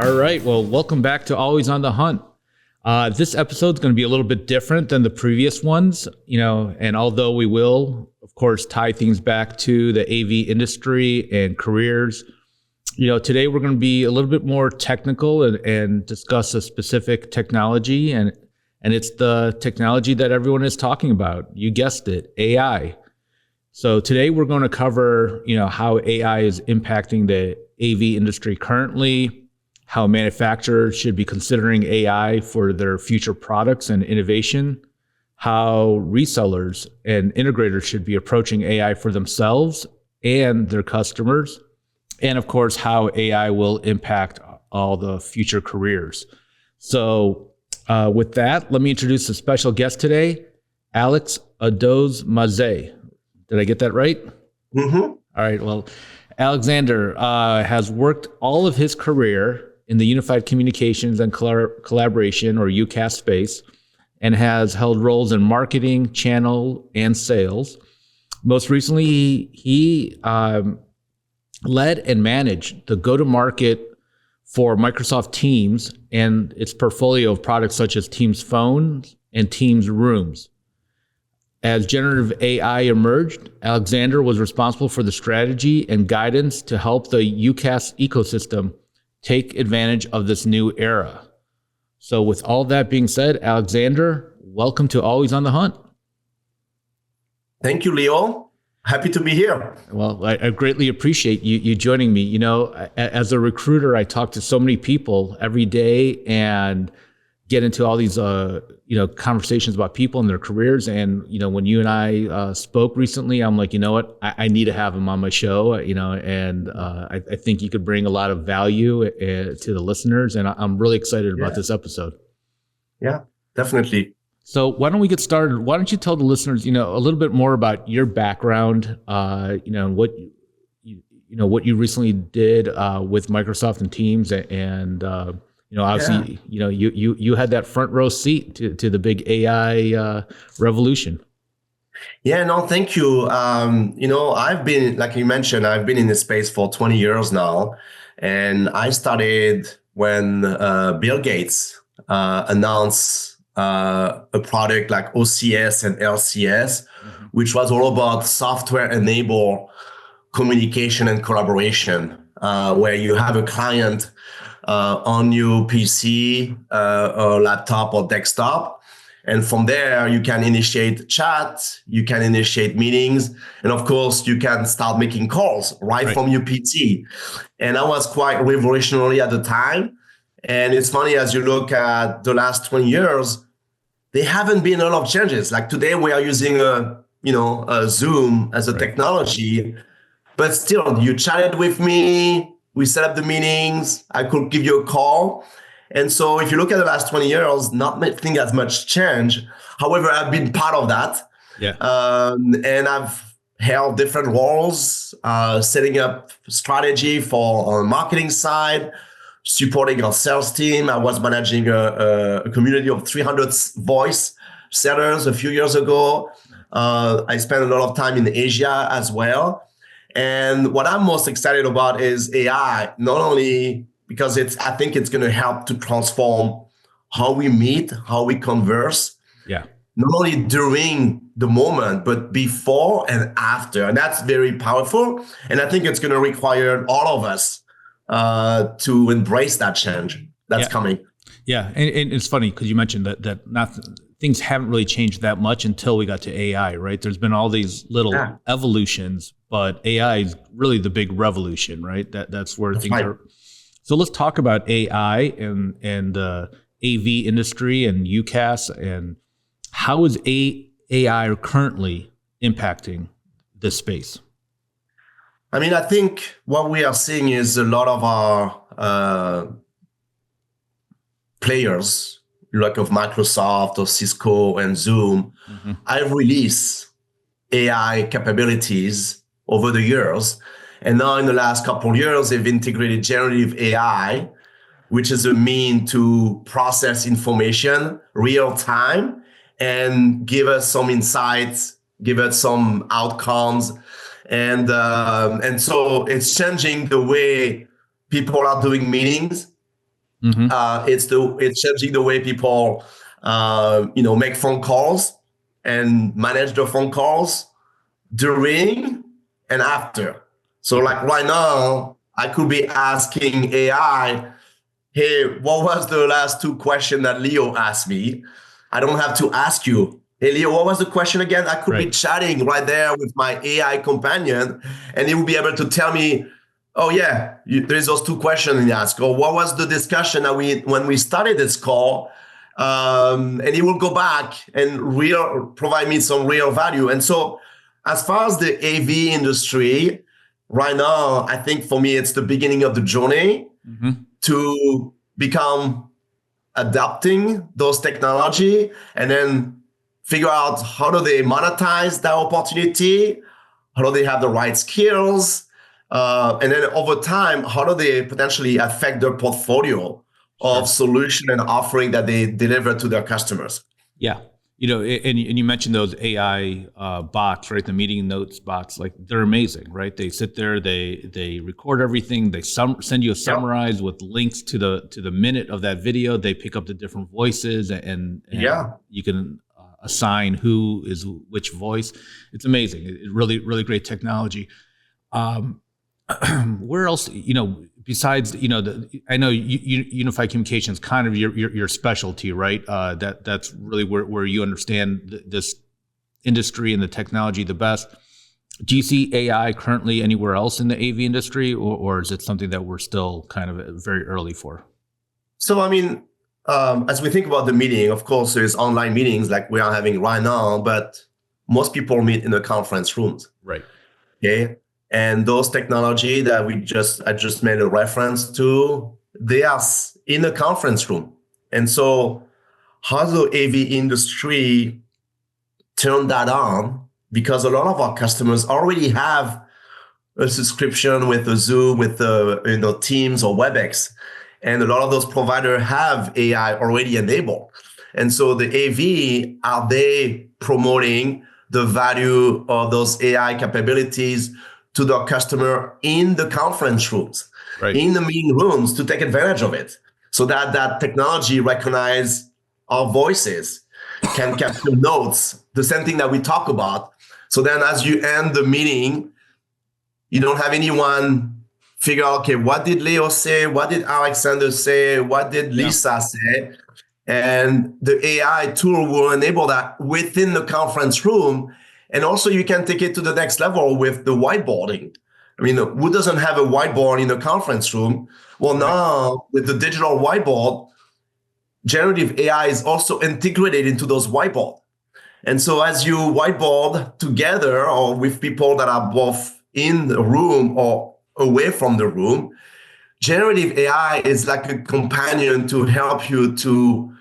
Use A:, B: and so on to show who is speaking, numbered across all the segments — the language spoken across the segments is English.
A: All right. Well, welcome back to Always on the Hunt. This episode is going to be a little bit different than the previous ones, and although we will, of course, tie things back to the AV industry and careers, today we're going to be a little bit more technical and discuss a specific technology, and it's the technology that everyone is talking about. You guessed it, AI. So today we're going to cover, how AI is impacting the AV industry currently, how manufacturers should be considering AI for their future products and innovation, how resellers and integrators should be approaching AI for themselves and their customers, and of course, how AI will impact all the future careers. So with that, let me introduce a special guest today, Alex Oddoz-Mazet. Did I get that right?
B: Mm-hmm.
A: All right. Well, Alexander has worked all of his career in the unified communications and collaboration, or UCaaS space, and has held roles in marketing, channel, and sales. Most recently, he led and managed the go-to-market for Microsoft Teams and its portfolio of products such as Teams Phone and Teams Rooms. As generative AI emerged, Alexander was responsible for the strategy and guidance to help the UCaaS ecosystem take advantage of this new era. So with all that being said, Alexander, welcome to Always on the Hunt.
B: Thank you, Leo. Happy to be here.
A: Well, I greatly appreciate you joining me. As a recruiter, I talk to so many people every day and get into all these, conversations about people and their careers. And, when you and I spoke recently, I'm like, you know what, I need to have him on my show, and I think you could bring a lot of value to the listeners. And I'm really excited about this episode.
B: Yeah, definitely.
A: So why don't we get started? Why don't you tell the listeners, a little bit more about your background, and what you recently did with Microsoft and Teams, and obviously, you had that front row seat to the big AI revolution.
B: Yeah, no, thank you. I've been, like you mentioned, I've been in this space for 20 years now, and I started when Bill Gates announced a product like OCS and LCS, which was all about software-enabled communication and collaboration, where you have a client on your PC, or laptop or desktop. And from there, you can initiate chat, you can initiate meetings, and of course, you can start making calls right from your PC. And that was quite revolutionary at the time. And it's funny, as you look at the last 20 years, there haven't been a lot of changes. Like today, we are using a Zoom as a technology, but still, you chatted with me, we set up the meetings, I could give you a call. And so if you look at the last 20 years, nothing has much changed. However, I've been part of that.
A: Yeah.
B: And I've held different roles, setting up strategy for our marketing side, supporting our sales team. I was managing a community of 300 voice sellers a few years ago. I spent a lot of time in Asia as well. And what I'm most excited about is AI, not only because I think it's going to help to transform how we meet, how we converse.
A: Yeah.
B: Not only during the moment, but before and after. And that's very powerful. And I think it's going to require all of us to embrace that change that's coming.
A: Yeah. And it's funny because you mentioned that things haven't really changed that much until we got to AI, right? There's been all these little evolutions, but AI is really the big revolution, right? That's where things are. So let's talk about AI and the AV industry and UCaaS, and how is AI currently impacting this space?
B: I mean, I think what we are seeing is a lot of our players, like of Microsoft or Cisco and Zoom, have released AI capabilities over the years. And now in the last couple of years, they've integrated generative AI, which is a mean to process information real time and give us some insights, give us some outcomes. And so it's changing the way people are doing meetings. It's changing the way people, make phone calls and manage the phone calls during and after. So like right now, I could be asking AI, hey, what was the last two questions that Leo asked me? I don't have to ask you, hey, Leo, what was the question again? I could be chatting right there with my AI companion, and he will be able to tell me, oh, yeah, there's those two questions he asked. Or what was the discussion that when we started this call? And he will go back and provide me some real value. And so as far as the AV industry, right now, I think for me, it's the beginning of the journey to become adapting those technology and then figure out how do they monetize that opportunity, how do they have the right skills, and then over time, how do they potentially affect their portfolio of solution and offering that they deliver to their customers.
A: Yeah. And you mentioned those AI bots, right? The meeting notes bots, like they're amazing, right? They sit there, they record everything, they send you a summarize with links to the minute of that video. They pick up the different voices, and you can assign who is which voice. It's amazing. It's really, really great technology. Where else, besides, I know unified communication is kind of your specialty, right? That's really where you understand this industry and the technology the best. Do you see AI currently anywhere else in the AV industry, or is it something that we're still kind of very early for?
B: So, as we think about the meeting, of course, there's online meetings like we are having right now, but most people meet in the conference rooms.
A: Right.
B: Okay. And those technology that I just made a reference to, they are in the conference room. And so how the AV industry turn that on? Because a lot of our customers already have a subscription with the Zoom, with the Teams or WebEx. And a lot of those providers have AI already enabled. And so the AV, are they promoting the value of those AI capabilities to their customer in the conference rooms, in the meeting rooms, to take advantage of it, so that technology recognize our voices, can capture notes, the same thing that we talk about. So then as you end the meeting, you don't have anyone figure out, okay, what did Leo say? What did Alexander say? What did Lisa say? And the AI tool will enable that within the conference room. And also you can take it to the next level with the whiteboarding. Who doesn't have a whiteboard in the conference room? Well, now with the digital whiteboard, generative AI is also integrated into those whiteboards. And so as you whiteboard together or with people that are both in the room or away from the room, generative AI is like a companion to help you to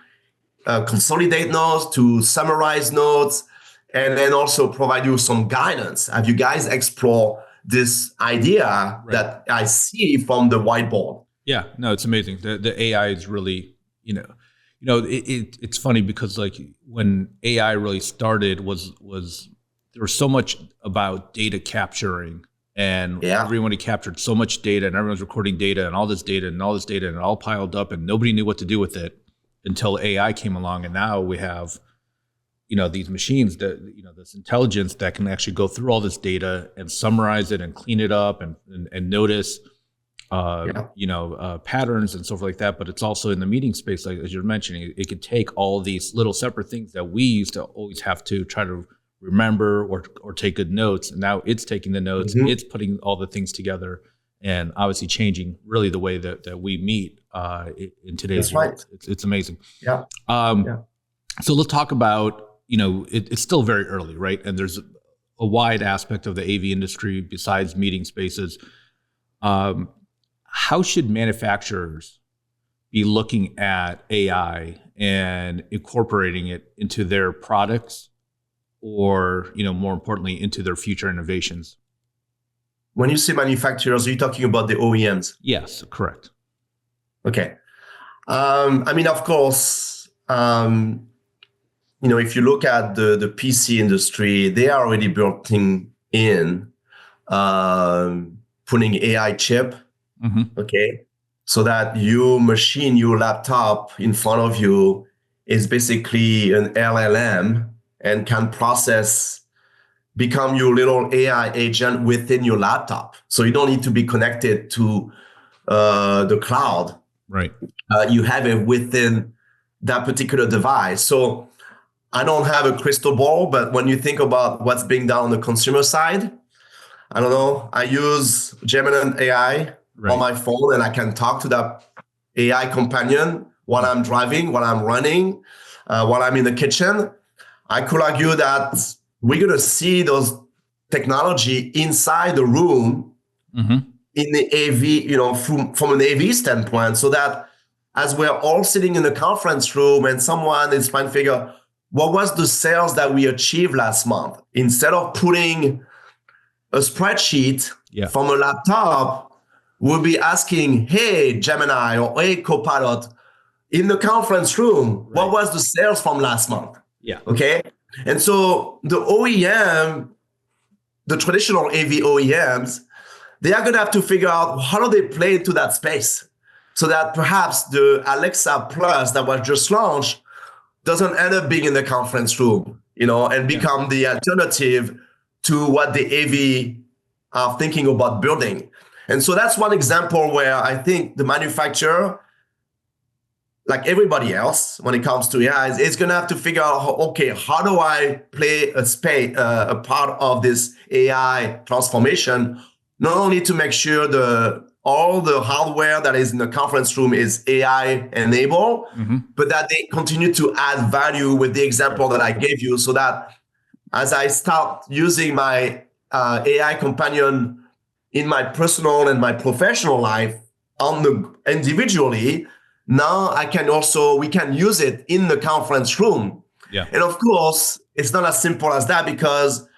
B: consolidate notes, to summarize notes, and then also provide you some guidance. Have you guys explore this idea that I see from the whiteboard?
A: Yeah, no, it's amazing. The AI is really, it's funny because like when AI really started was there was so much about data capturing, and everyone had captured so much data, and everyone's recording data and all this data and all this data, and it all piled up, and nobody knew what to do with it until AI came along. And now we have these machines that, this intelligence that can actually go through all this data and summarize it and clean it up and notice, patterns and stuff like that. But it's also in the meeting space, like as you're mentioning, it could take all these little separate things that we used to always have to try to remember or take good notes. And now it's taking the notes, it's putting all the things together, and obviously changing really the way that we meet in today's world. It's amazing.
B: Yeah.
A: So let's talk about, it's still very early, right? And there's a wide aspect of the AV industry besides meeting spaces. How should manufacturers be looking at AI and incorporating it into their products, or, more importantly, into their future innovations?
B: When you say manufacturers, are you talking about the OEMs?
A: Yes, correct.
B: Okay. Of course, if you look at the PC industry, they are already building in putting AI chip, so that your machine, your laptop in front of you is basically an LLM and can become your little AI agent within your laptop. So you don't need to be connected to the cloud.
A: Right.
B: You have it within that particular device. So I don't have a crystal ball, but when you think about what's being done on the consumer side, I don't know. I use Gemini AI on my phone, and I can talk to that AI companion while I'm driving, while I'm running, while I'm in the kitchen. I could argue that we're going to see those technology inside the room in the AV, from an AV standpoint, so that as we're all sitting in the conference room and someone is trying to figure what was the sales that we achieved last month, instead of putting a spreadsheet from a laptop, we'll be asking, hey, Gemini or hey, Copilot, in the conference room, what was the sales from last month?
A: Yeah.
B: Okay. And so the OEM, the traditional AV OEMs, they are going to have to figure out how do they play into that space so that perhaps the Alexa Plus that was just launched doesn't end up being in the conference room, and become the alternative to what the AV are thinking about building. And so that's one example where I think the manufacturer, like everybody else, when it comes to AI, is going to have to figure out, how do I play a part of this AI transformation, not only to make sure all the hardware that is in the conference room is AI enabled, but that they continue to add value with the example that I gave you, so that as I start using my AI companion in my personal and my professional life individually, now we can use it in the conference room.
A: Yeah.
B: And of course, it's not as simple as that, because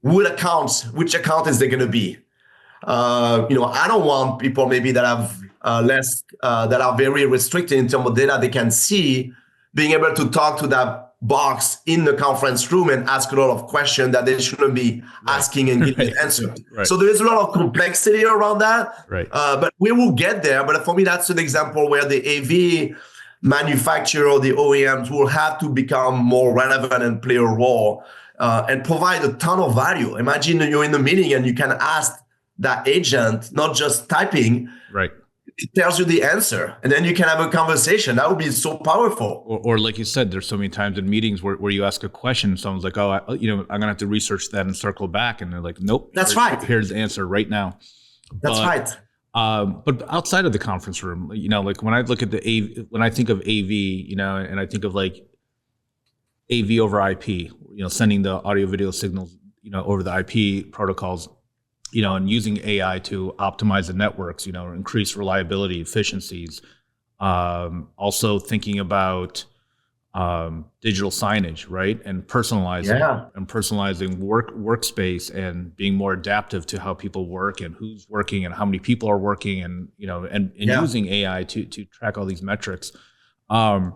B: which account is there going to be? I don't want people maybe that have that are very restricted in terms of data they can see, being able to talk to that box in the conference room and ask a lot of questions that they shouldn't be asking and getting an answer. So there is a lot of complexity around that. But we will get there. But for me, that's an example where the AV manufacturer or the OEMs will have to become more relevant and play a role and provide a ton of value. Imagine you're in the meeting and you can ask that agent, not just typing. It tells you the answer, and then you can have a conversation. That would be so powerful.
A: Or like you said, there's so many times in meetings where you ask a question, someone's like, I'm going to have to research that and circle back. And they're like, nope.
B: That's right.
A: Here's the answer right now.
B: That's right.
A: But outside of the conference room, like when I look at when I think of AV, and I think of like AV over IP, sending the audio video signals, over the IP protocols, and using AI to optimize the networks, increase reliability, efficiencies. Also thinking about digital signage, right? And personalizing workspace and being more adaptive to how people work and who's working and how many people are working, and using AI to track all these metrics.
B: Or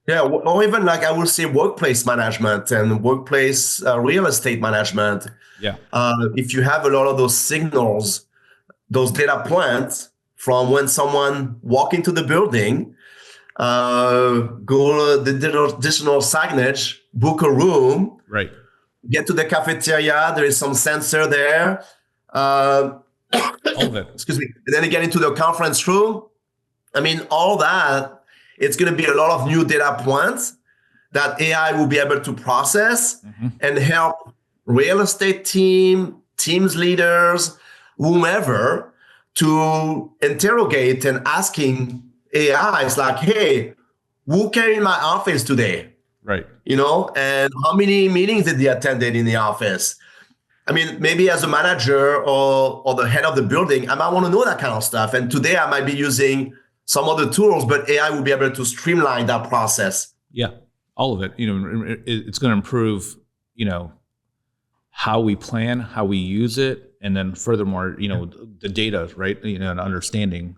B: even like I will say workplace management and workplace real estate management. If you have a lot of those signals, those data points from when someone walk into the building, go to the digital signage, book a room, get to the cafeteria, there is some sensor there.
A: All of it.
B: Excuse me. And then you get into the conference room. I mean, all that, it's going to be a lot of new data points that AI will be able to process and help real estate teams leaders, whomever, to interrogate and asking AIs like, hey, who came in my office today? And how many meetings did they attended in the office? I mean, maybe as a manager or the head of the building, I might want to know that kind of stuff. And today I might be using some other tools, but AI will be able to streamline that process.
A: Yeah, all of it. It's going to improve, how we plan, how we use it, and then furthermore, the data, right? And understanding,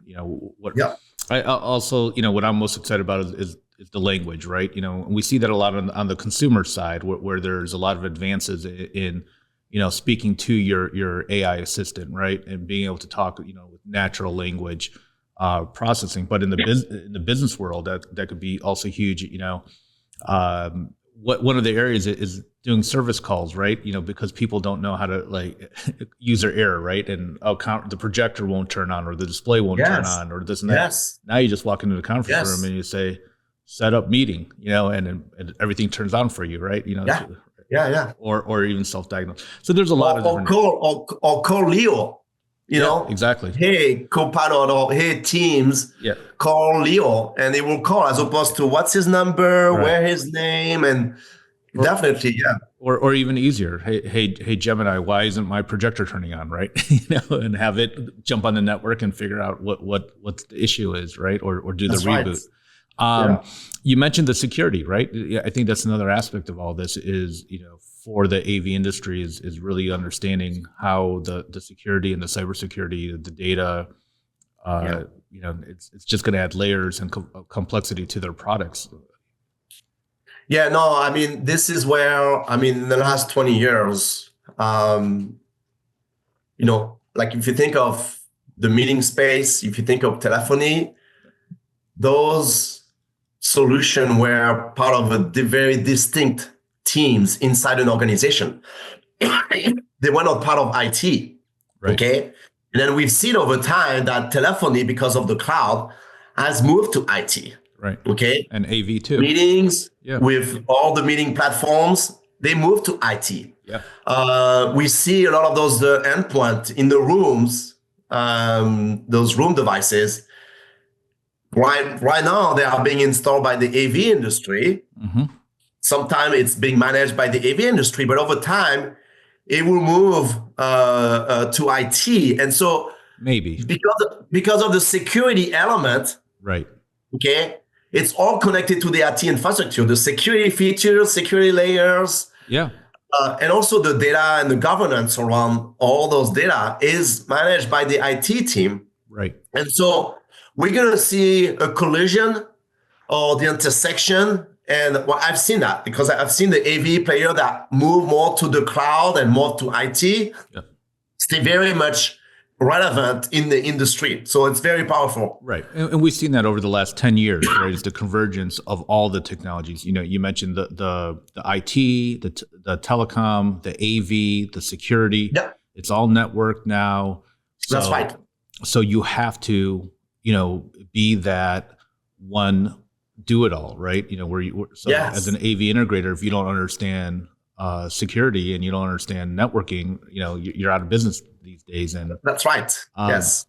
A: what. Yeah. I also, what I'm most excited about is the language, right? We see that a lot on the consumer side, where there's a lot of advances in, speaking to your AI assistant, right, and being able to talk, with natural language. processing. But in the business world, that could be also huge. One of the areas is doing service calls, right? Because people don't know how to like user error, right? And the projector won't turn on, or the display won't turn on, or this and that.
B: Yes.
A: Now you just walk into the conference room and you say, "Set up meeting," and everything turns on for you, right?
B: Yeah.
A: Or even self-diagnose. So there's a lot of different.
B: Or call Leo.
A: Exactly.
B: Hey, Copilot, or hey, Teams, call Leo, and they will call, as opposed to what's his number, where his name, and definitely,
A: Or even easier, hey, Gemini, why isn't my projector turning on, right? And have it jump on the network and figure out what the issue is, right? Or do the reboot. Right. You mentioned the security, right? I think that's another aspect of all this is, for the AV industry is really understanding how the security and the cybersecurity, the data, it's just going to add layers and complexity to their products.
B: Yeah, no, I mean, this is where, in the last 20 years, like if you think of the meeting space, if you think of telephony, those solutions were part of a very distinct teams inside an organization. They were not part of IT. Right. Okay. And then we've seen over time that telephony, because of the cloud, has moved to IT.
A: Right.
B: Okay.
A: And AV too.
B: Meetings with all the meeting platforms, they moved to IT. Yeah. We see a lot of those endpoints in the rooms, those room devices. Right now, they are being installed by the AV industry. Mm-hmm. Sometimes it's being managed by the AV industry, but over time, it will move to IT. And so
A: maybe
B: because of the security element,
A: right?
B: Okay, it's all connected to the IT infrastructure, the security features, security layers, and also the data and the governance around all those data is managed by the IT team,
A: right?
B: And so we're going to see a collision or the intersection. And well, I've seen that because I've seen the AV player that move more to the cloud and more to IT stay very much relevant in the industry. So it's very powerful.
A: Right. And we've seen that over the last 10 years, right? It's the convergence of all the technologies. You mentioned the IT, the telecom, the AV, the security. Yeah. It's all networked now.
B: That's right.
A: So you have to, be that one do it all, right? As an AV integrator, if you don't understand security and you don't understand networking, you're out of business these days. And
B: that's right. Yes.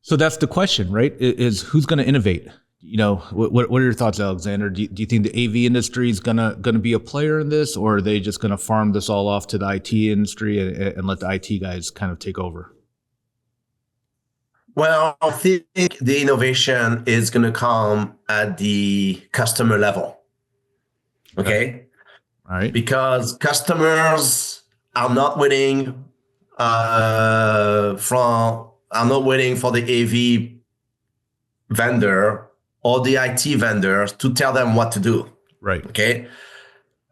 A: So that's the question, right? Is who's going to innovate? What are your thoughts, Alexander? Do you think the AV industry is gonna be a player in this, or are they just going to farm this all off to the IT industry and let the IT guys kind of take over?
B: Well, I think the innovation is going to come at the customer level. Okay.
A: All right.
B: Because customers are not waiting for the AV vendor or the IT vendors to tell them what to do.
A: Right.
B: Okay.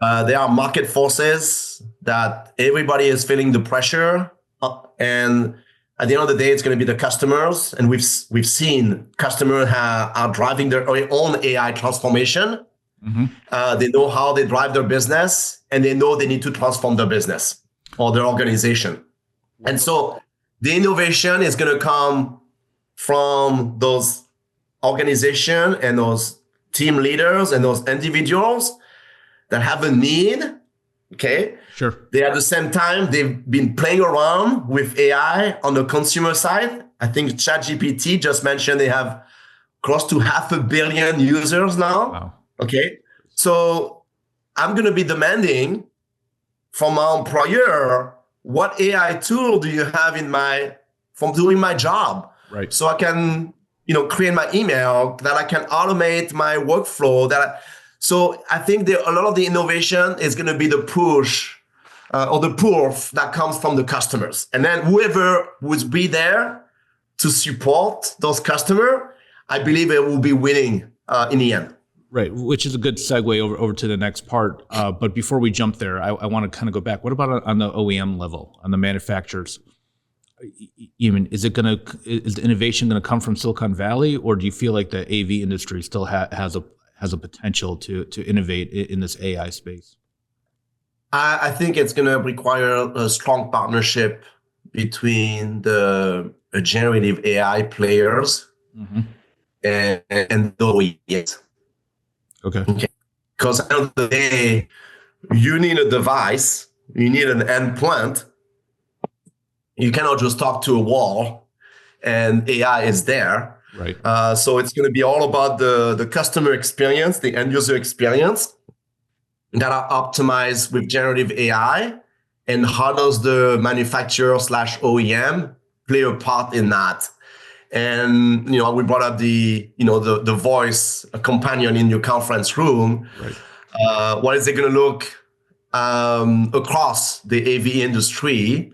B: There are market forces that everybody is feeling the pressure, and at the end of the day, it's going to be the customers, and we've seen customers are driving their own AI transformation. Mm-hmm. They know how they drive their business, and they know they need to transform their business or their organization. And so the innovation is going to come from those organizations and those team leaders and those individuals that have a need. Okay.
A: Sure.
B: They at the same time, they've been playing around with AI on the consumer side. I think ChatGPT just mentioned they have close to 500 million users now.
A: Wow.
B: Okay. So I'm going to be demanding from my employer, what AI tool do you have from doing my job?
A: Right.
B: So I can, create my email, that I can automate my workflow, so I think a lot of the innovation is going to be the push or the pull that comes from the customers. And then whoever would be there to support those customers, I believe it will be winning in the end.
A: Right, which is a good segue over to the next part. But before we jump there, I want to kind of go back. What about on the OEM level, on the manufacturers? even is the innovation going to come from Silicon Valley, or do you feel like the AV industry still has a potential to innovate in this AI space?
B: I think it's going to require a strong partnership between the generative AI players and the OEMs.
A: Okay.
B: Because at the end of the day, you need a device, you need an endpoint. You cannot just talk to a wall and AI is there.
A: Right.
B: So it's going to be all about the customer experience, the end user experience that are optimized with generative AI. And how does the manufacturer / OEM play a part in that? And, we brought up the voice companion in your conference room.
A: Right.
B: What is it going to look across the AV industry?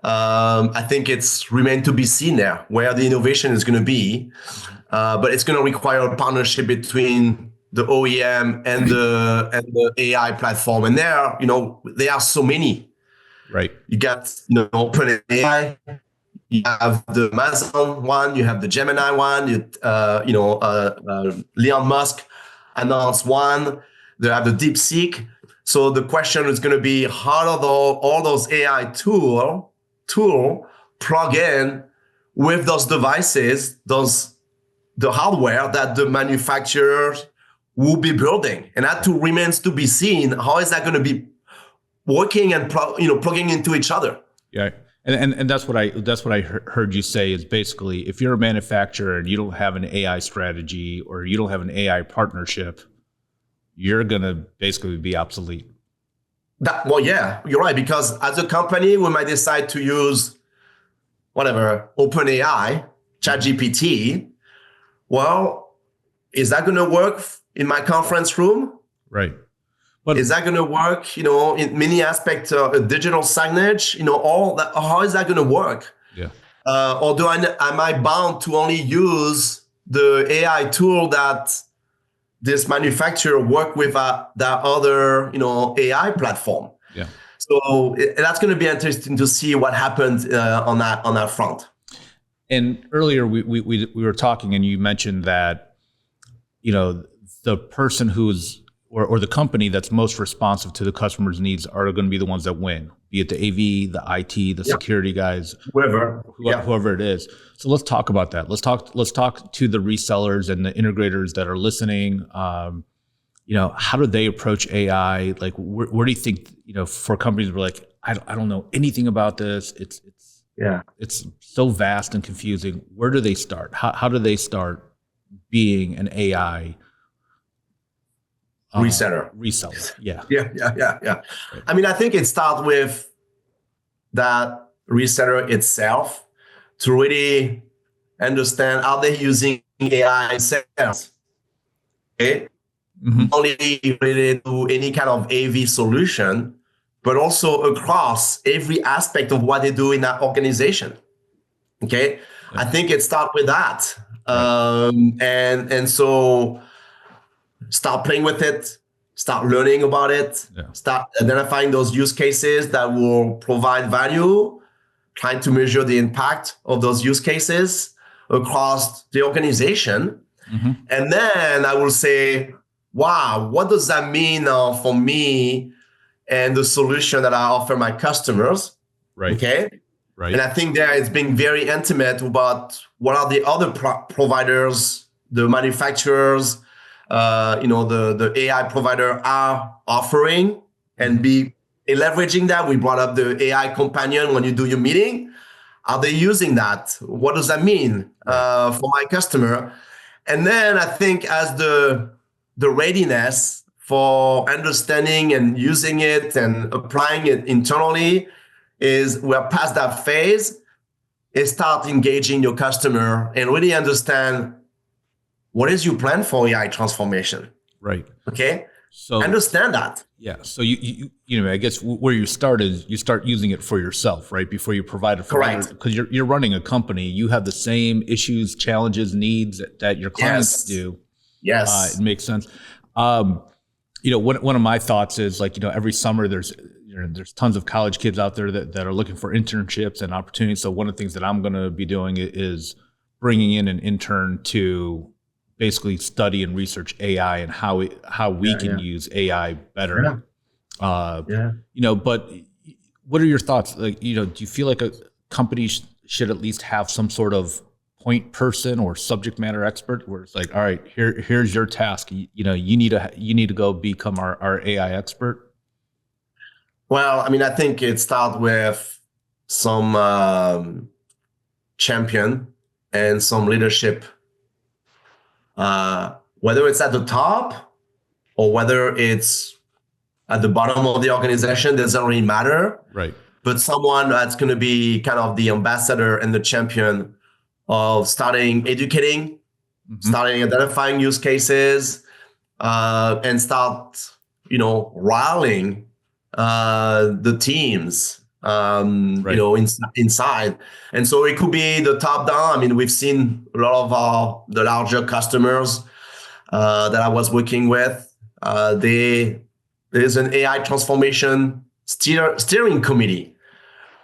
B: I think it's remained to be seen there where the innovation is going to be, but it's going to require a partnership between the OEM and the AI platform. And there are so many.
A: Right.
B: You got OpenAI, you have the Amazon one, you have the Gemini one. Elon Musk announced one. They have the DeepSeek. So the question is going to be, how do all those AI tool plug in with those devices, the hardware that the manufacturers will be building, and that too remains to be seen. How is that going to be working and plugging into each other?
A: Yeah, and that's what I heard you say is basically, if you're a manufacturer and you don't have an AI strategy or you don't have an AI partnership, you're going to basically be obsolete.
B: Yeah, you're right. Because as a company, we might decide to use whatever, OpenAI, ChatGPT. Well, is that going to work in my conference room?
A: Right.
B: But is that going to work, in many aspects of digital signage, all that? How is that going to work?
A: Yeah.
B: Or am I bound to only use the AI tool that this manufacturer work with that other, AI platform?
A: Yeah.
B: So that's going to be interesting to see what happens on that front.
A: And earlier we were talking, and you mentioned that, the person who's or the company that's most responsive to the customer's needs are going to be the ones that win, be it the AV, the IT, the security guys, whoever it is. So let's talk about that. Let's talk to the resellers and the integrators that are listening. How do they approach AI? Like, where do you think, for companies who are like, I don't know anything about this. It's so vast and confusing. Where do they start? How do they start being an AI
B: reseller?
A: Yeah.
B: Right. I mean, I think it starts with that reseller itself to really understand how they're using AI in sales. Okay. Not only related to any kind of AV solution, but also across every aspect of what they do in that organization. Okay. Yeah. I think it starts with that. Right. And so start playing with it, start learning about it, start identifying those use cases that will provide value, trying to measure the impact of those use cases across the organization. And then I will say, wow, what does that mean for me and the solution that I offer my customers?
A: Right.
B: Okay.
A: Right.
B: And I think there it's being very intimate about what are the other providers, the manufacturers, the AI provider are offering, and be leveraging that. We brought up the AI companion when you do your meeting. Are they using that? What does that mean for my customer? And then I think as the readiness for understanding and using it and applying it internally is we're past that phase, is start engaging your customer and really understand what is your plan for AI transformation.
A: Right.
B: Okay.
A: So
B: understand that.
A: Yeah. So you I guess where you start is you start using it for yourself, right? Before you provide it for others, because you're running a company, you have the same issues, challenges, needs that your clients do.
B: Yes.
A: It makes sense. One of my thoughts is, like, every summer there's there's tons of college kids out there that are looking for internships and opportunities. So one of the things that I'm going to be doing is bringing in an intern to basically study and research AI and how we can use AI better. But what are your thoughts? Like, do you feel like a company should at least have some sort of point person or subject matter expert where it's like, all right, here's your task. You need to go become our AI expert?
B: Well, I mean, I think it starts with some champion and some leadership, whether it's at the top or whether it's at the bottom of the organization, doesn't really matter.
A: Right.
B: But someone that's going to be kind of the ambassador and the champion of starting educating, starting identifying use cases, and start, rallying the teams, inside. And so it could be the top down. I mean, we've seen a lot of the larger customers that I was working with. There's an AI transformation steering committee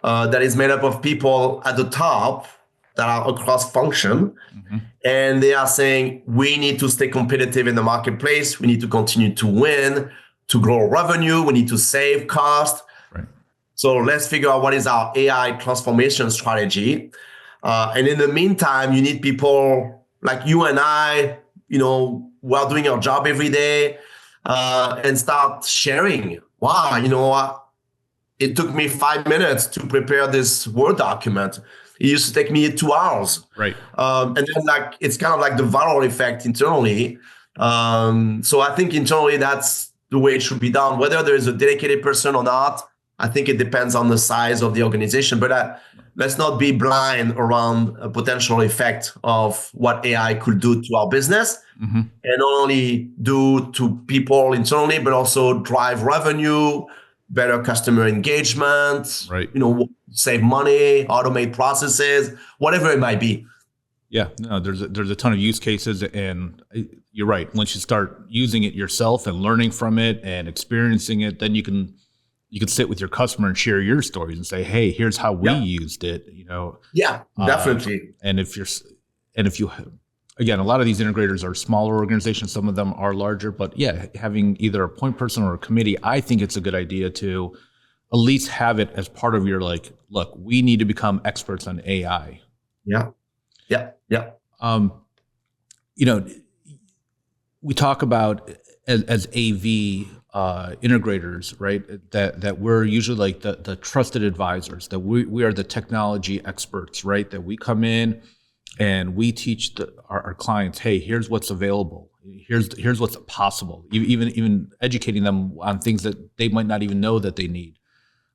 B: that is made up of people at the top that are across function. And they are saying, we need to stay competitive in the marketplace. We need to continue to win, to grow revenue. We need to save cost.
A: Right.
B: So let's figure out what is our AI transformation strategy. And in the meantime, you need people like you and I, who are doing our job every day, and start sharing. Wow, it took me 5 minutes to prepare this Word document. It used to take me 2 hours.
A: Right.
B: And then it's kind of like the viral effect internally. So I think internally that's the way it should be done. Whether there is a dedicated person or not, I think it depends on the size of the organization. But let's not be blind around a potential effect of what AI could do to our business, and not only do to people internally, but also drive revenue, better customer engagement,
A: right?
B: Save money, automate processes, whatever it might be.
A: Yeah, no, there's a ton of use cases, and you're right. Once you start using it yourself and learning from it and experiencing it, then you can sit with your customer and share your stories and say, hey, here's how we used it.
B: Yeah, definitely.
A: And if you again, a lot of these integrators are smaller organizations. Some of them are larger, but yeah, having either a point person or a committee, I think it's a good idea to at least have it as part of your look, we need to become experts on AI.
B: Yeah.
A: We talk about as AV integrators, right? That we're usually like the trusted advisors, that we are the technology experts, right? That we come in and we teach our clients, hey, here's what's available. Here's what's possible. Even educating them on things that they might not even know that they need.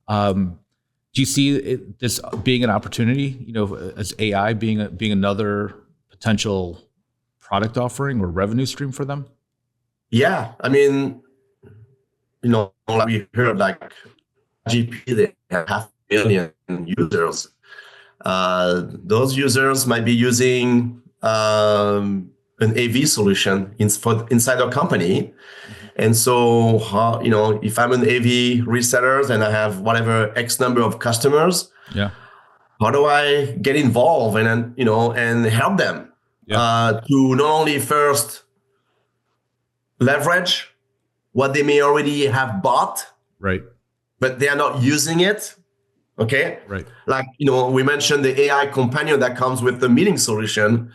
A: Do you see this being an opportunity, as AI being another potential product offering or revenue stream for them?
B: Yeah, I mean, like we heard, like GP, they have 500 million users. Those users might be using an AV solution inside our company. And so, if I'm an AV reseller and I have whatever X number of customers, how do I get involved and help them to not only first leverage what they may already have bought,
A: right,
B: but they are not using it. Okay.
A: Right.
B: Like, we mentioned the AI companion that comes with the meeting solution.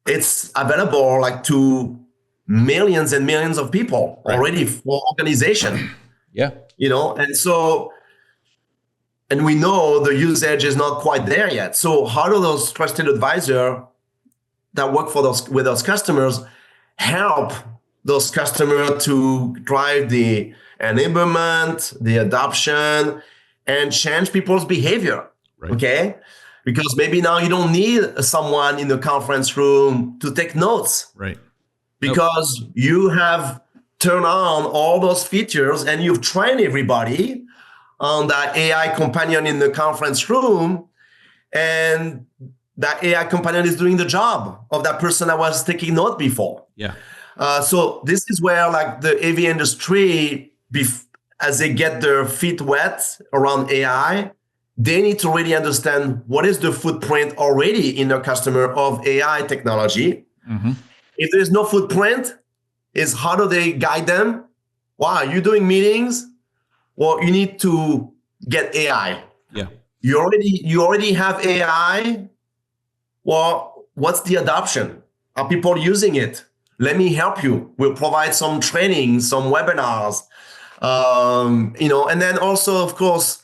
B: It's available to millions and millions of people already for organization. And we know the usage is not quite there yet. So how do those trusted advisors that work with those customers help those customers to drive the enablement, the adoption, and change people's behavior? Right. Okay. Because maybe now you don't need someone in the conference room to take notes.
A: Right.
B: Because you have turned on all those features and you've trained everybody on that AI companion in the conference room. And that AI companion is doing the job of that person that was taking note before.
A: Yeah.
B: So this is where the AV industry as they get their feet wet around AI, they need to really understand what is the footprint already in their customer of AI technology.
A: Mm-hmm.
B: If there's no footprint, is how do they guide them? Wow, you're doing meetings? Well, you need to get AI.
A: Yeah.
B: You already have AI. Well, what's the adoption? Are people using it? Let me help you. We'll provide some training, some webinars, and then also, of course,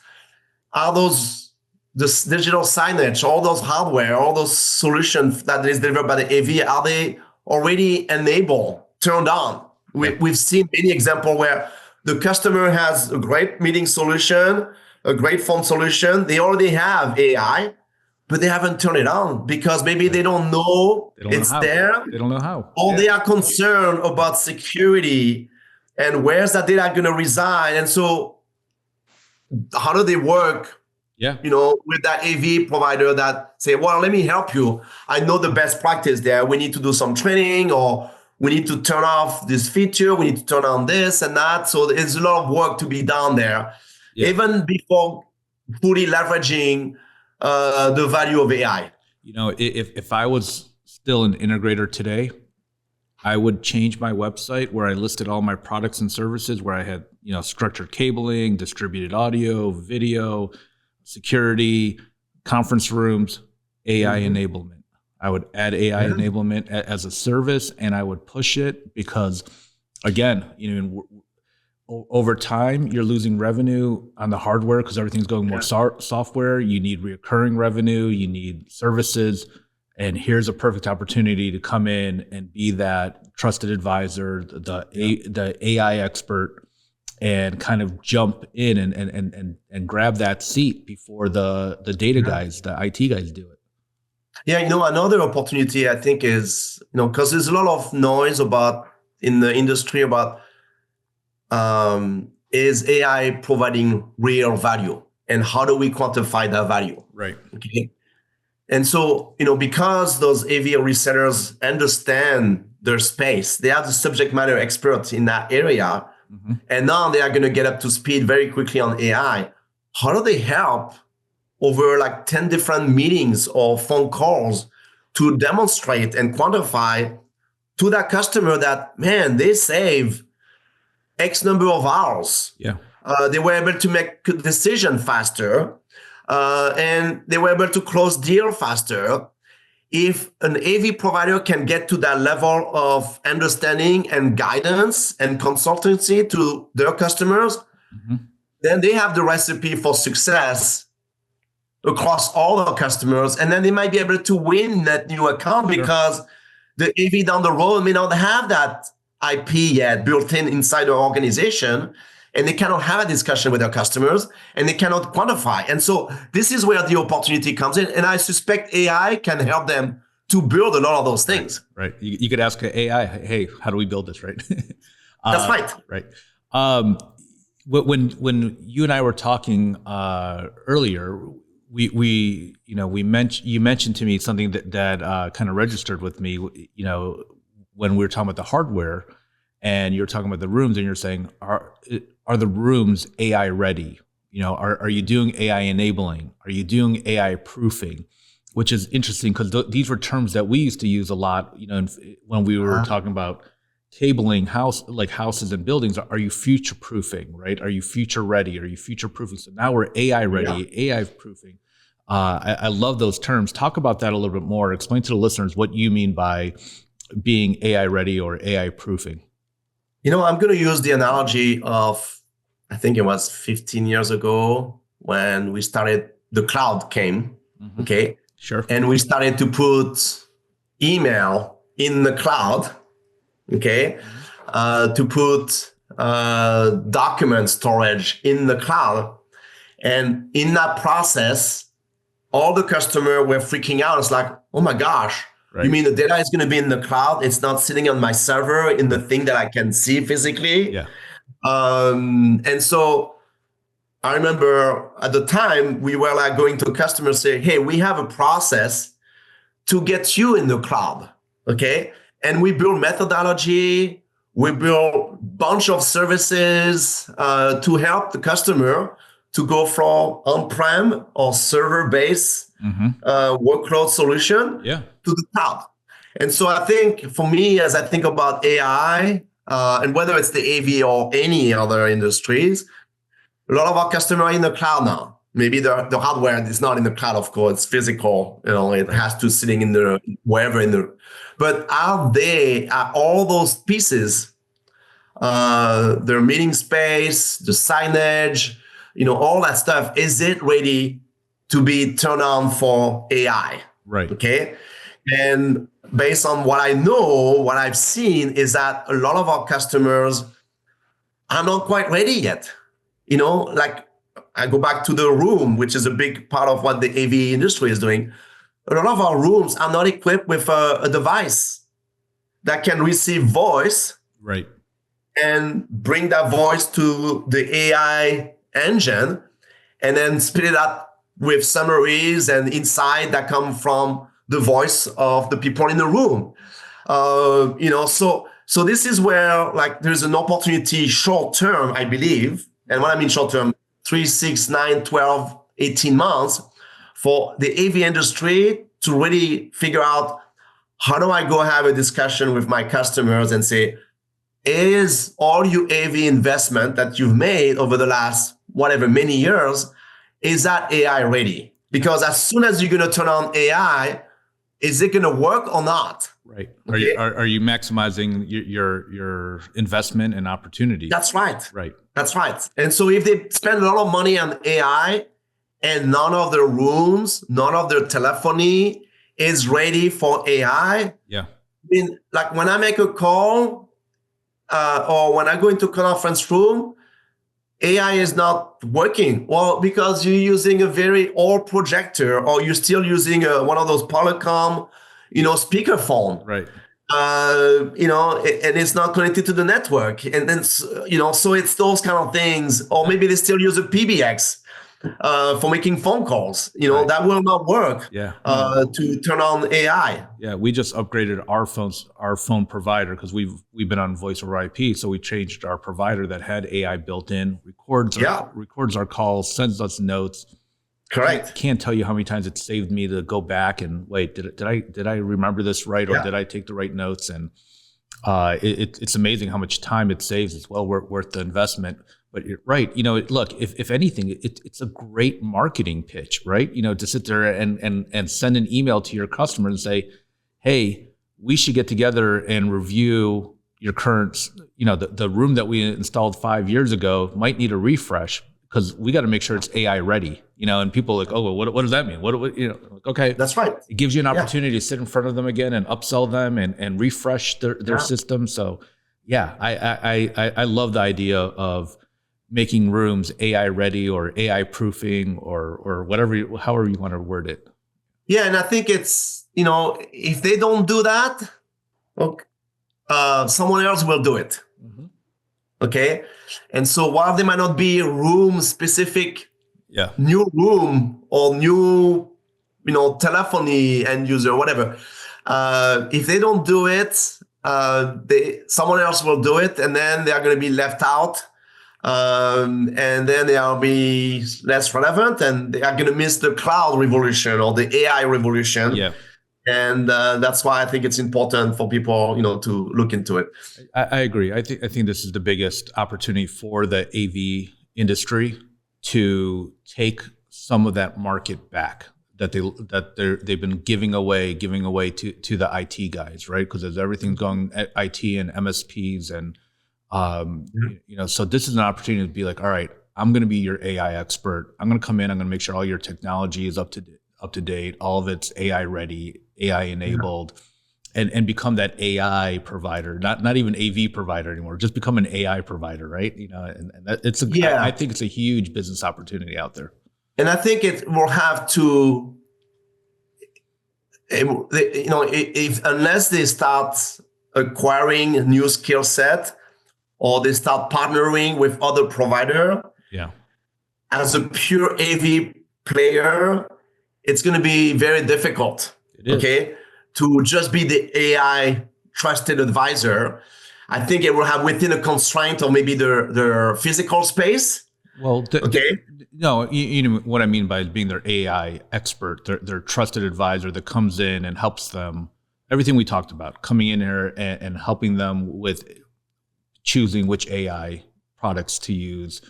B: are this digital signage, all those hardware, all those solutions that is delivered by the AV, are they already enabled, turned on? We've seen many examples where the customer has a great meeting solution, a great phone solution. They already have AI, but they haven't turned it on because maybe they don't know it's there.
A: They don't know how.
B: Or they are concerned about security and where's that data going to reside. And so how do they work, with that AV provider that say, well, let me help you. I know the best practice there. We need to do some training, or we need to turn off this feature. We need to turn on this and that. So there's a lot of work to be done there, even before fully leveraging the value of AI.
A: If I was still an integrator today, I would change my website where I listed all my products and services, where I had, structured cabling, distributed audio, video, security, conference rooms, AI enablement. I would add AI enablement as a service, and I would push it because, again, over time, you're losing revenue on the hardware because everything's going more software. You need recurring revenue. You need services. And here's a perfect opportunity to come in and be that trusted advisor, the AI expert, and kind of jump in and grab that seat before the data guys, the IT guys do it.
B: Yeah, another opportunity I think is, because there's a lot of noise in the industry about is AI providing real value, and how do we quantify that value?
A: Right.
B: Okay. And so, because those AV resellers understand their space, they are the subject matter experts in that area, and now they are going to get up to speed very quickly on AI. How do they help over like 10 different meetings or phone calls to demonstrate and quantify to that customer that, man, they save X number of hours.
A: Yeah.
B: They were able to make a decision faster. And they were able to close deal faster. If an AV provider can get to that level of understanding and guidance and consultancy to their customers, then they have the recipe for success across all our customers. And then they might be able to win that new account because the AV down the road may not have that IP yet built inside their organization. And they cannot have a discussion with their customers, and they cannot quantify. And so this is where the opportunity comes in. And I suspect AI can help them to build a lot of those things.
A: Right. You could ask AI, hey, how do we build this, right?
B: That's right.
A: Right. When you and I were talking earlier, you mentioned to me something that kind of registered with me, when we were talking about the hardware, and you're talking about the rooms, and you're saying, are the rooms AI ready? Are you doing AI enabling? Are you doing AI proofing? Which is interesting because these were terms that we used to use a lot, when we were talking about cabling houses and buildings. Are you future proofing, right? Are you future ready? Are you future proofing? So now we're AI ready, AI proofing. I love those terms. Talk about that a little bit more. Explain to the listeners what you mean by being AI ready or AI proofing.
B: I'm going to use the analogy of, I think it was 15 years ago when the cloud came, okay?
A: Sure.
B: And we started to put email in the cloud, okay? To put document storage in the cloud. And in that process, all the customers were freaking out. It's like, oh my gosh, you mean the data is going to be in the cloud? It's not sitting on my server in the thing that I can see physically.
A: Yeah.
B: And so I remember at the time we were like going to customers say, hey, we have a process to get you in the cloud. Okay. And we build methodology, we build bunch of services to help the customer to go from on-prem or server-based workload solution to the cloud. And so I think for me, as I think about AI, and whether it's the AV or any other industries, a lot of our customers are in the cloud now. Maybe the hardware is not in the cloud, of course, it's physical. It has to sitting in the wherever in the. But are all those pieces, their meeting space, the signage, all that stuff, is it ready to be turned on for AI?
A: Right.
B: Okay. And based on what I know, what I've seen is that a lot of our customers are not quite ready yet. Like I go back to the room, which is a big part of what the AV industry is doing. A lot of our rooms are not equipped with a device that can receive voice,
A: right,
B: and bring that voice to the AI engine, and then spit it up with summaries and insight that come from the voice of the people in the room. So this is where like there's an opportunity short term, I believe. And what I mean short term, 3, 6, 9, 12, 18 months for the AV industry to really figure out, how do I go have a discussion with my customers and say, is all your AV investment that you've made over the last whatever many years, is that AI ready? Because as soon as you're going to turn on AI, is it going to work or not?
A: Right.
B: Okay.
A: Are you maximizing your investment and opportunity?
B: That's right.
A: Right.
B: That's right. And so if they spend a lot of money on AI and none of their rooms, none of their telephony is ready for AI.
A: Yeah.
B: I mean, like when I make a call or when I go into a conference room, AI is not working. Well, because you're using a very old projector, or you're still using one of those Polycom, speakerphone.
A: Right.
B: And it's not connected to the network. And then, so it's those kind of things. Or maybe they still use a PBX for making phone calls.
A: Right.
B: That will not work.
A: Yeah.
B: To turn on AI.
A: Yeah, we just upgraded our phone provider because we've been on voice over IP. So we changed our provider that had AI built in, records our calls, sends us notes.
B: Correct.
A: Can't tell you how many times it saved me to go back and wait. Did I remember this right, or did I take the right notes? And it's amazing how much time it saves. It's well worth the investment. But you're right. Look, if anything, it's a great marketing pitch, right? To sit there and send an email to your customer and say, hey, we should get together and review your current, the room that we installed 5 years ago might need a refresh because we got to make sure it's AI ready, and people are like, oh, well, what does that mean? Okay.
B: That's right.
A: It gives you an opportunity to sit in front of them again and upsell them and refresh their system. So yeah, I love the idea of making rooms AI ready or AI proofing or whatever, however you want to word it.
B: Yeah. And I think it's, if they don't do that, someone else will do it. Mm-hmm. Okay. And so while there might not be a room specific, new room or new, telephony end user, whatever, if they don't do it, someone else will do it, and then they are going to be left out. And then they'll be less relevant, and they are going to miss the cloud revolution or the AI revolution.
A: Yeah.
B: And that's why I think it's important for people, to look into it.
A: I agree. I think this is the biggest opportunity for the AV industry to take some of that market back that they've been giving away to the IT guys, right? Because as everything's going at IT and MSPs and so this is an opportunity to be like, all right, I'm going to be your AI expert. I'm going to come in. I'm going to make sure all your technology is up to date. All of it's AI ready, AI enabled, and become that AI provider, not even AV provider anymore. Just become an AI provider, right? And it's I think it's a huge business opportunity out there.
B: And I think it will have to, if unless they start acquiring a new skill set, or they start partnering with other provider.
A: Yeah.
B: As a pure AV player, it's going to be very difficult. Okay, to just be the AI trusted advisor. I think it will have within a constraint or maybe their physical space.
A: Well,
B: Okay.
A: no, you know what I mean by being their AI expert, their trusted advisor that comes in and helps them. Everything we talked about, coming in here and helping them with choosing which AI products to use,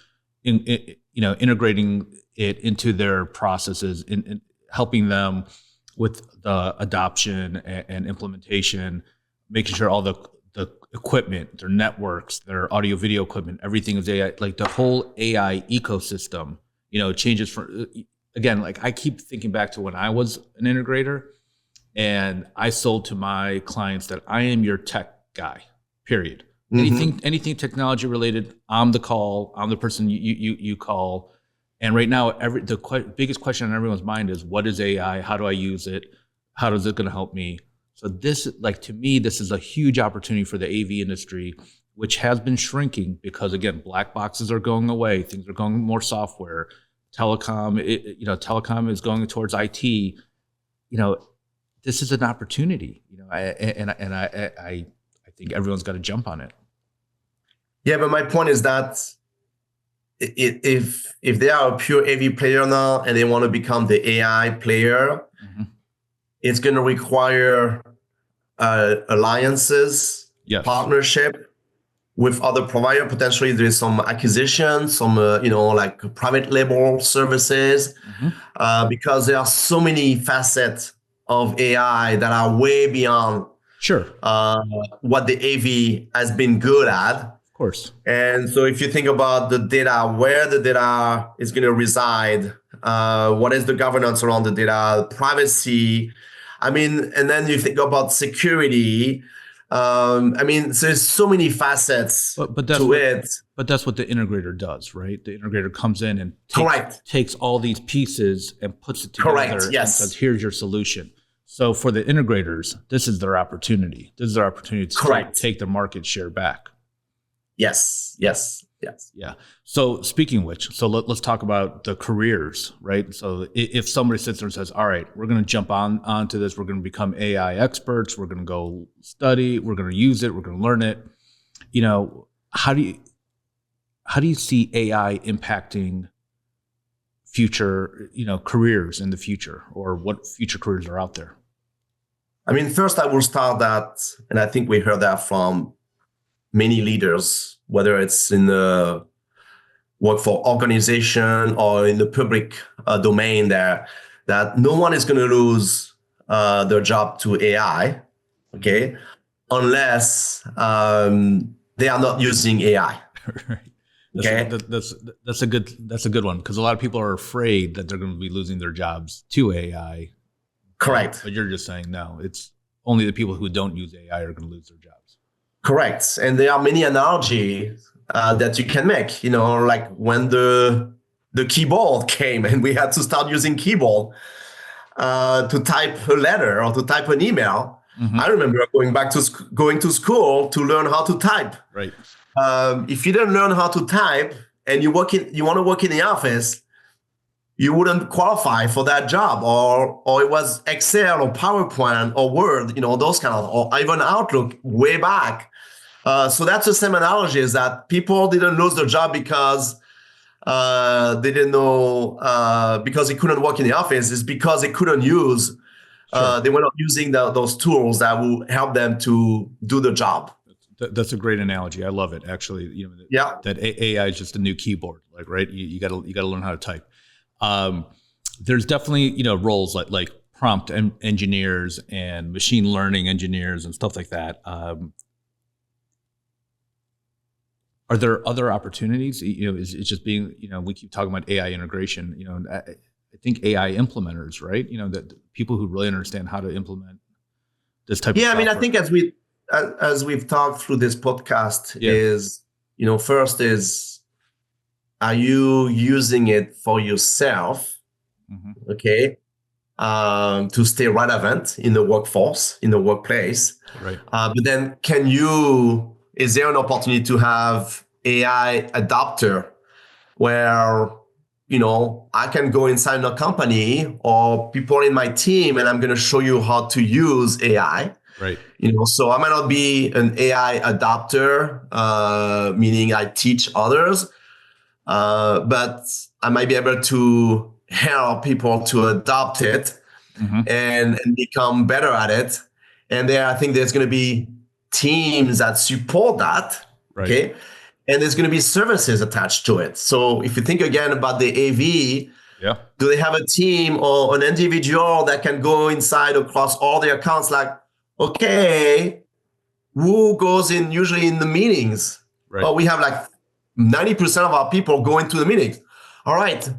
A: integrating it into their processes, in helping them with the adoption and implementation, making sure all the equipment, their networks, their audio video equipment, everything is AI. Like the whole AI ecosystem, changes from, again, like I keep thinking back to when I was an integrator and I sold to my clients that I am your tech guy, period. Anything technology related, I'm the call. I'm the person you call. And right now, the biggest question on everyone's mind is, what is AI? How do I use it? How is it going to help me? So this, like, to me, this is a huge opportunity for the AV industry, which has been shrinking because, again, black boxes are going away. Things are going more software. Telecom is going towards IT. This is an opportunity. I think everyone's got to jump on it.
B: Yeah, but my point is that if they are a pure AV player now and they want to become the AI player, it's going to require alliances, partnership with other providers. Potentially, there is some acquisition, some like private label services, because there are so many facets of AI that are way beyond what the AV has been good at.
A: Of course.
B: And so if you think about the data, where the data is going to reside, what is the governance around the data, privacy, and then you think about security. There's so many facets to it.
A: But that's what the integrator does, right? The integrator comes in and takes all these pieces and puts it together and says, here's your solution. So for the integrators, this is their opportunity. This is their opportunity to take their market share back.
B: Yes.
A: Yeah. So speaking of which, let's talk about the careers, right? So if somebody sits there and says, all right, we're going to jump onto this, we're going to become AI experts, we're going to go study, we're going to use it, we're going to learn it. How do you see AI impacting future, careers in the future, or what future careers are out there?
B: First I will start that, and I think we heard that from many leaders, whether it's in the work for organization or in the public domain there, that no one is going to lose their job to AI, okay, unless they are not using AI.
A: Right. That's a good one, because a lot of people are afraid that they're going to be losing their jobs to AI.
B: Correct.
A: But you're just saying no, it's only the people who don't use AI are going to lose their jobs.
B: Correct. And there are many analogies that you can make, like when the keyboard came and we had to start using keyboard to type a letter or to type an email. I remember going to school to learn how to type.
A: Right.
B: If you didn't learn how to type and you want to work in the office, you wouldn't qualify for that job, or it was Excel or PowerPoint or Word, those kind of, or even Outlook way back. So that's the same analogy, is that people didn't lose their job because they didn't know, because they couldn't work in the office. It's because they couldn't use, they were not using those tools that will help them to do the job.
A: That's a great analogy. I love it, actually. That AI is just a new keyboard, like, right? You got to learn how to type. There's definitely, roles like prompt engineers and machine learning engineers and stuff like that. Are there other opportunities? It's just being, we keep talking about AI integration, I think AI implementers, right? That people who really understand how to implement this type of software.
B: I think as we've talked through this podcast is, first is, are you using it for yourself? Okay. To stay relevant in the workforce, in the workplace.
A: Right.
B: But then is there an opportunity to have AI adapter where, I can go inside a company or people in my team and I'm going to show you how to use AI.
A: Right.
B: So I might not be an AI adopter, meaning I teach others, but I might be able to help people to adopt it and become better at it. And there, I think there's going to be teams that support that.
A: Right.
B: Okay. And there's going to be services attached to it. So if you think again about the AV, do they have a team or an individual that can go inside across all the accounts? Like, okay, who goes in usually in the meetings?
A: Right.
B: Well, we have like 90% of our people going to the meetings. All right,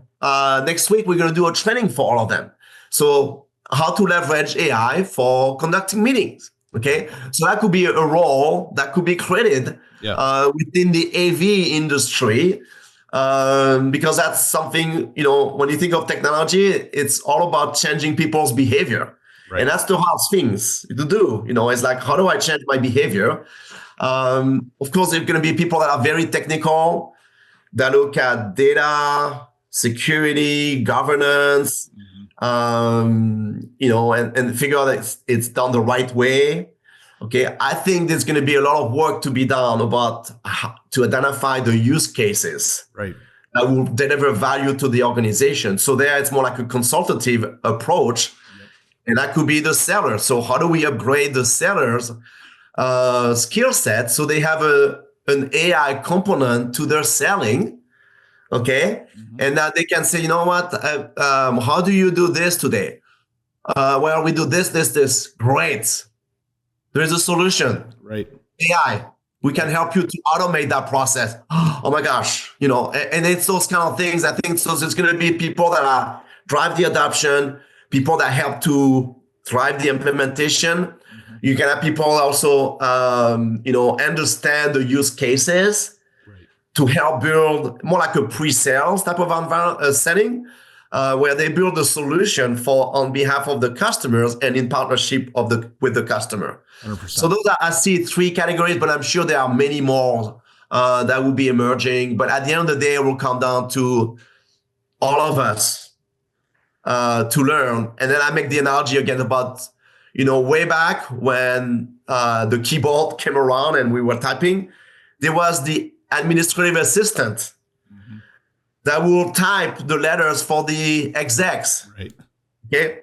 B: next week we're going to do a training for all of them. So how to leverage AI for conducting meetings. Okay, so that could be a role that could be created within the AV industry, because that's something, when you think of technology, it's all about changing people's behavior. Right. And that's the hard things to do. It's like, how do I change my behavior? Of course, there are going to be people that are very technical, that look at data, security, governance, and figure out that it's done the right way. Okay, I think there's going to be a lot of work to be done about how to identify the use cases that will deliver value to the organization. So there, it's more like a consultative approach, and that could be the seller. So how do we upgrade the sellers' skill set so they have an AI component to their selling? Okay, and that they can say, you know what, how do you do this today? Well, we do this. Great. There's a solution.
A: Right.
B: AI. We can help you to automate that process. Oh my gosh. And it's those kind of things. I think so there's going to be people that drive the adoption, people that help to drive the implementation. You can have people also, understand the use cases to help build more like a pre-sales type of setting, where they build a solution on behalf of the customers and in partnership with the customer.
A: 100%.
B: So those are, I see 3 categories, but I'm sure there are many more that will be emerging. But at the end of the day, it will come down to all of us to learn. And then I make the analogy again about, way back when the keyboard came around and we were typing, there was the administrative assistant that will type the letters for the execs.
A: Right.
B: Okay.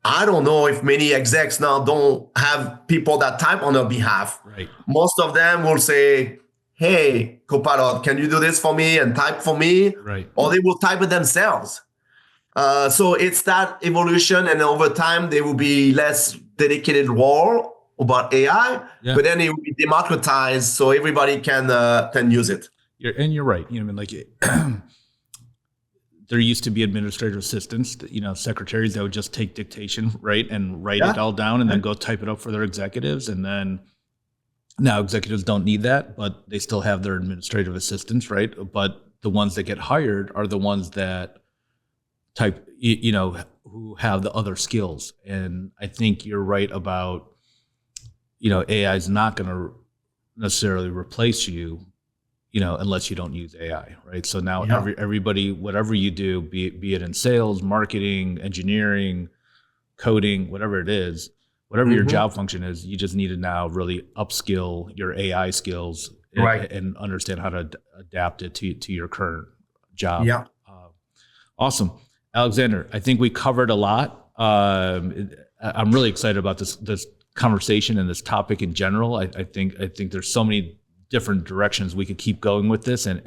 B: I don't know if many execs now don't have people that type on their behalf.
A: Right.
B: Most of them will say, hey, Copilot, can you do this for me and type for me?
A: Right.
B: Or they will type it themselves. So it's that evolution, and over time there will be less dedicated role about AI, but then it will be democratized so everybody can use it.
A: You're right. There used to be administrative assistants, secretaries that would just take dictation, right, and write it all down and then go type it up for their executives. And then now executives don't need that, but they still have their administrative assistants, right? But the ones that get hired are the ones that type, who have the other skills. And I think you're right about, AI is not going to necessarily replace you, unless you don't use AI, right? So now everybody, whatever you do, be it in sales, marketing, engineering, coding, whatever it is, whatever your job function is, you just need to now really upskill your AI skills and understand how to adapt it to your current job. Yeah. Awesome. Alexander, I think we covered a lot. I'm really excited about this conversation and this topic in general. I think there's so many different directions we could keep going with this, and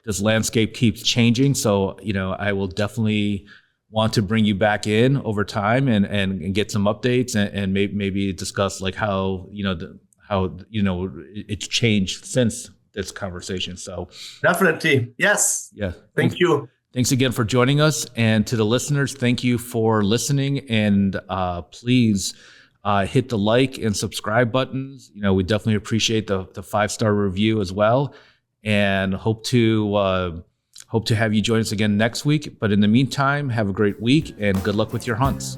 A: this landscape keeps changing. So, I will definitely want to bring you back in over time and get some updates and maybe discuss like how it's changed since this conversation. So
B: definitely. Yes.
A: Yeah.
B: Thank you.
A: Thanks again for joining us. And to the listeners, thank you for listening. And please hit the like and subscribe buttons. We definitely appreciate the 5-star review as well. And hope to have you join us again next week. But in the meantime, have a great week and good luck with your hunts.